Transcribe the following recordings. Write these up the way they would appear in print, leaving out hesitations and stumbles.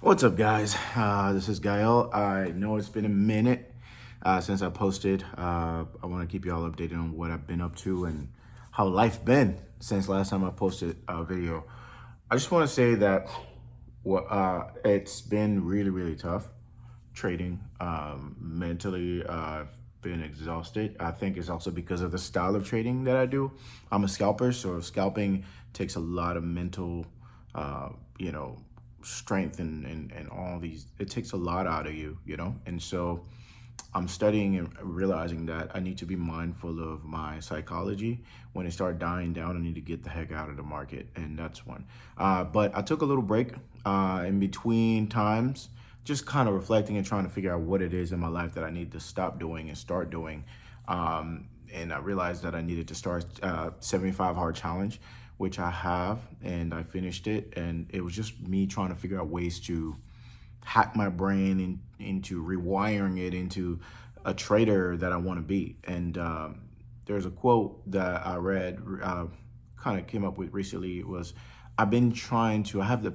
What's up, guys? This is Gael. I know it's been a minute since I posted. I want to keep you all updated on what I've been up to and how life been since last time I posted a video. I just want to say that it's been really tough trading. Mentally, I've been exhausted. I think it's also because of the style of trading that I do. I'm a scalper, so scalping takes a lot of mental, uh, you know, strength and all these. It takes a lot out of you. And so I'm studying and realizing that I need to be mindful of my psychology. When it starts dying down, I need to get the heck out of the market, and that's one. But I took a little break in between times, just kind of reflecting and trying to figure out what it is in my life that I need to stop doing and start doing. And I realized that I needed to start 75 hard challenge, which I have, and I finished it. And it was just me trying to figure out ways to hack my brain into rewiring it into a trader that I want to be. And there's a quote that I read, kind of came up with recently. It was, I've been trying to, I have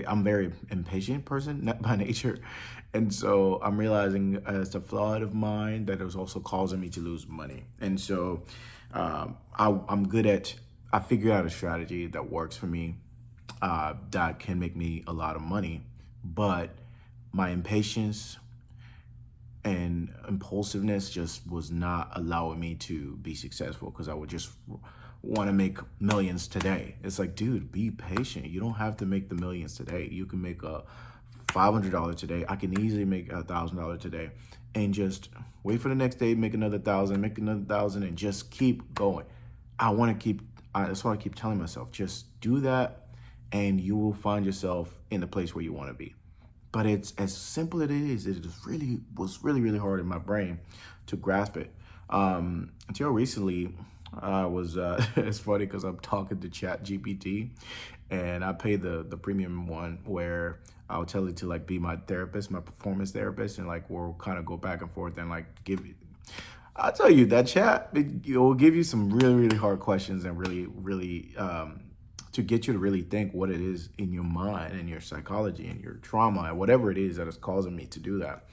I'm very impatient person by nature. And so I'm realizing as a flaw of mine that it was also causing me to lose money. And so I'm good at, I figured out a strategy that works for me, that can make me a lot of money. But my impatience and impulsiveness just was not allowing me to be successful because I would just want to make millions today. It's like, dude, be patient. You don't have to make the millions today. You can make a $500 today. I can easily make $1,000 today, and just wait for the next day, make another thousand, make another thousand, and just keep going. That's what I keep telling myself. Just do that, and you will find yourself in the place where you want to be. But it's as simple as it is. It just was really hard in my brain to grasp it. Until recently, I was. It's funny because I'm talking to Chat GPT, and I pay the premium one where I'll tell it to like be my therapist, my performance therapist, and like we'll kind of go back and forth and like give you. I'll tell you that it will give you some really hard questions and really to get you to really think what it is in your mind and your psychology and your trauma and whatever it is that is causing me to do that.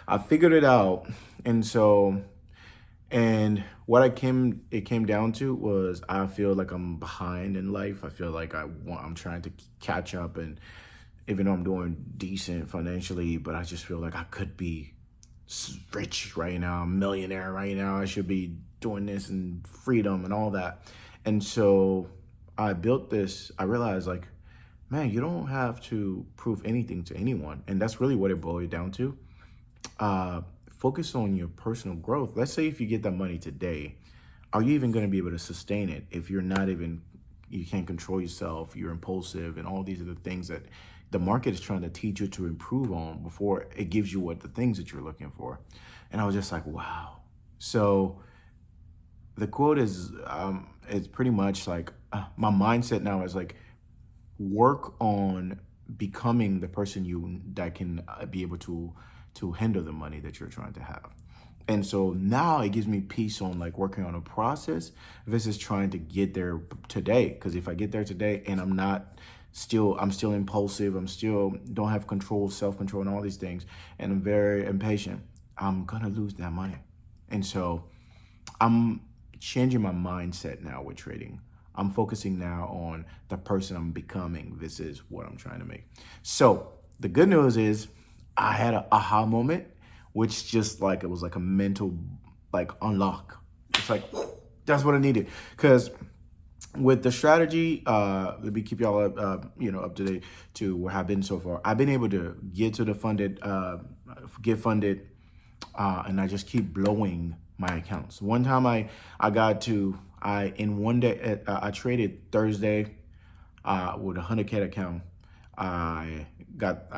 I figured it out. And so, and what it came down to was I feel like I'm behind in life. I feel like I'm trying to catch up, and even though I'm doing decent financially, but I just feel like I could be rich right now, millionaire right now. I should be doing this and freedom and all that. And so I built this, I realized like, man, you don't have to prove anything to anyone. And that's really what it boiled down to. Focus on your personal growth. Let's say if you get that money today, are you even going to be able to sustain it if you can't control yourself, you're impulsive, and all these are the things that the market is trying to teach you to improve on before it gives you the things that you're looking for. And I was just like, wow. So the quote is, it's pretty much like my mindset now is like, work on becoming the person that can be able to handle the money that you're trying to have. And so now it gives me peace on like working on a process versus trying to get there today. Because if I get there today and I'm still impulsive, I'm still don't have control, self-control, and all these things, and I'm very impatient, I'm gonna lose that money. And so I'm changing my mindset now with trading. I'm focusing now on the person I'm becoming. This is what I'm trying to make. So the good news is I had an aha moment, which just like, it was like a mental like unlock. It's like, that's what I needed. Because with the strategy, let me keep y'all up to date to where I've been so far. I've been able to get to the get funded, and I just keep blowing my accounts. One time in one day, I traded Thursday with a 100K account. I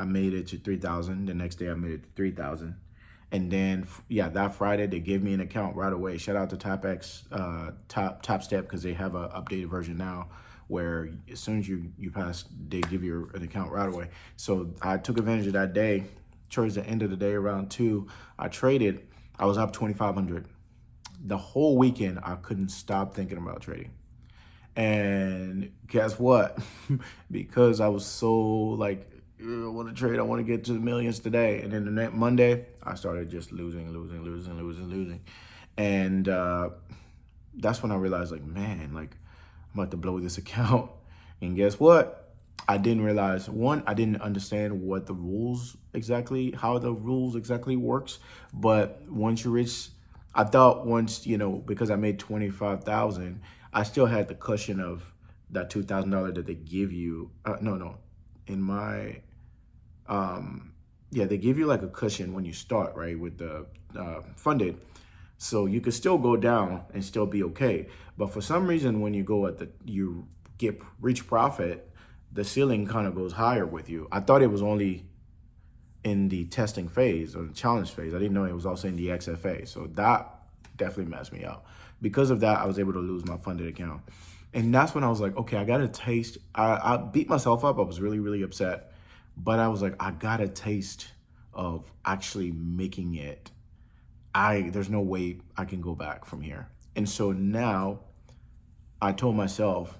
made it to 3,000. The next day I made it to 3,000. And then, that Friday, they gave me an account right away. Shout out to TopStep, because they have an updated version now where as soon as you pass, they give you an account right away. So I took advantage of that day. Towards the end of the day, around 2, I traded. I was up 2,500. The whole weekend, I couldn't stop thinking about trading. And guess what? Because I was so like I want to trade. I want to get to the millions today. And then the next Monday, I started just losing. And that's when I realized, like, man, like, I'm about to blow this account. And guess what? I didn't realize, one, I didn't understand what the rules exactly, how the rules exactly works. But once you reach, I thought once, because I made 25,000, I still had the cushion of that $2,000 that they give you. No, in my, yeah, they give you like a cushion when you start, right, with the funded. So you could still go down and still be okay. But for some reason, when you go you reach profit, the ceiling kind of goes higher with you. I thought it was only in the testing phase or the challenge phase. I didn't know it was also in the XFA. So that definitely messed me up. Because of that, I was able to lose my funded account. And that's when I was like, okay, I got a taste. I beat myself up. I was really, really upset. But I was like, I got a taste of actually making it. There's no way I can go back from here. And so now I told myself,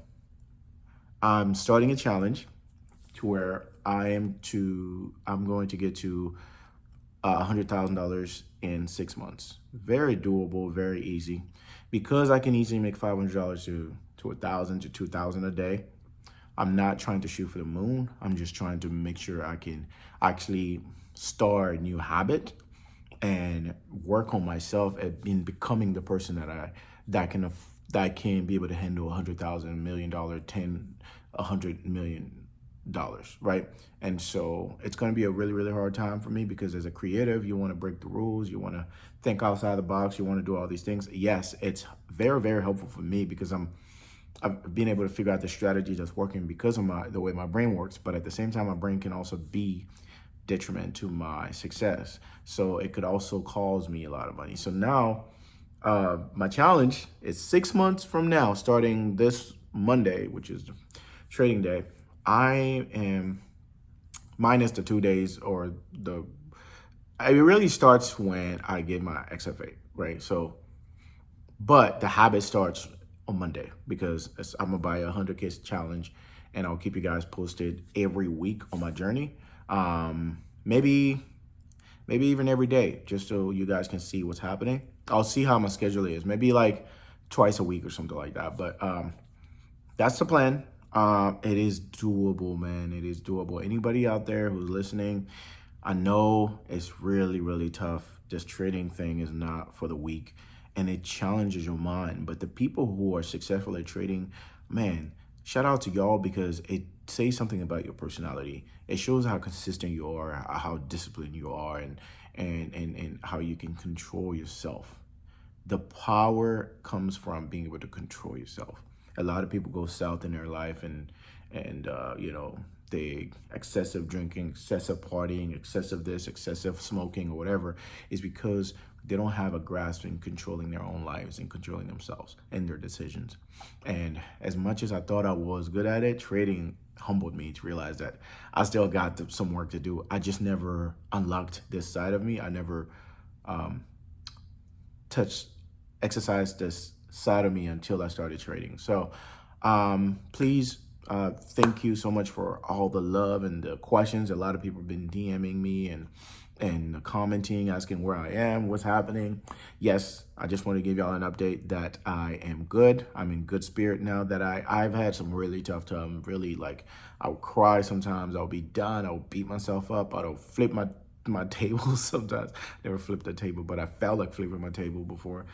I'm starting a challenge to where I'm going to get to $100,000 in 6 months. Very doable, very easy. Because I can easily make $500 to 1,000 to 2,000 a day. I'm not trying to shoot for the moon. I'm just trying to make sure I can actually start a new habit and work on myself in becoming the person that can be able to handle $100,000, $1 million, 10, $100 million, right? And so it's going to be a really, really hard time for me because as a creative, you want to break the rules, you want to think outside the box, you want to do all these things. Yes, it's very, very helpful for me because I've been able to figure out the strategy that's working because of the way my brain works. But at the same time, my brain can also be detriment to my success. So it could also cause me a lot of money. So now my challenge is 6 months from now, starting this Monday, which is the trading day, I am minus the 2 days it really starts when I get my XFA, right? So, but the habit starts on Monday because I'm gonna buy a 100K challenge and I'll keep you guys posted every week on my journey. Maybe even every day, just so you guys can see what's happening. I'll see how my schedule is. Maybe like twice a week or something like that. But that's the plan. It is doable, man. It is doable. Anybody out there who's listening, I know it's really, really tough. This trading thing is not for the weak and it challenges your mind. But the people who are successful at trading, man, shout out to y'all because it says something about your personality. It shows how consistent you are, how disciplined you are, and how you can control yourself. The power comes from being able to control yourself. A lot of people go south in their life and the excessive drinking, excessive partying, excessive this, excessive smoking or whatever is because they don't have a grasp in controlling their own lives and controlling themselves and their decisions. And as much as I thought I was good at it, trading humbled me to realize that I still got some work to do. I just never unlocked this side of me. I never exercised this side of me until I started trading. So please, thank you so much for all the love and the questions. A lot of people have been DMing me and commenting, asking where I am, what's happening. Yes, I just want to give y'all an update that I am good. I'm in good spirit now that I've had some really tough times. Really, like, I'll cry sometimes. I'll be done. I'll beat myself up. I'll flip my table sometimes. Never flipped a table, but I felt like flipping my table before.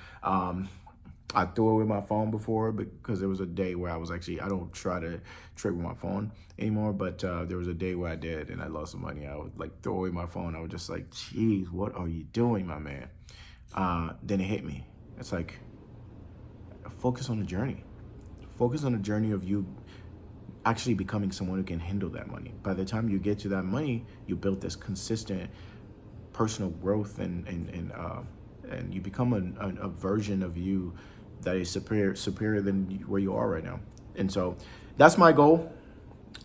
I threw away my phone before because there was a day where I don't try to trade with my phone anymore, but there was a day where I did and I lost some money. I would like throw away my phone. I was just like, geez, what are you doing, my man? Then it hit me. It's like, focus on the journey. Focus on the journey of you actually becoming someone who can handle that money. By the time you get to that money, you build this consistent personal growth and you become a version of you that is superior than where you are right now. And so that's my goal.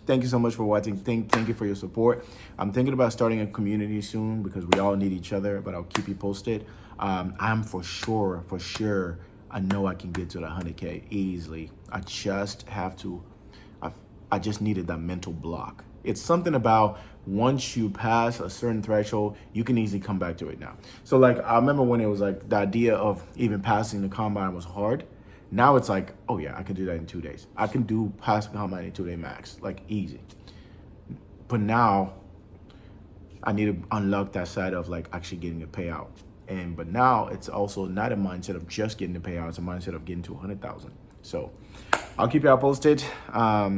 Thank you so much for watching. Thank you for your support. I'm thinking about starting a community soon because we all need each other, but I'll keep you posted. I'm for sure, I know I can get to the 100K easily. I just have to, I just needed that mental block. It's something about once you pass a certain threshold, you can easily come back to it now. So like, I remember when it was like the idea of even passing the combine was hard. Now it's like, oh yeah, I can do that in 2 days. I can do pass the combine in 2 day max, like easy. But now I need to unlock that side of like actually getting a payout. But now it's also not a mindset of just getting the payout, it's a mindset of getting to 100,000. So I'll keep y'all posted. All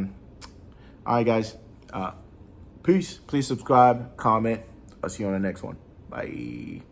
right, guys. Peace. Please subscribe, comment. I'll see you on the next one. Bye.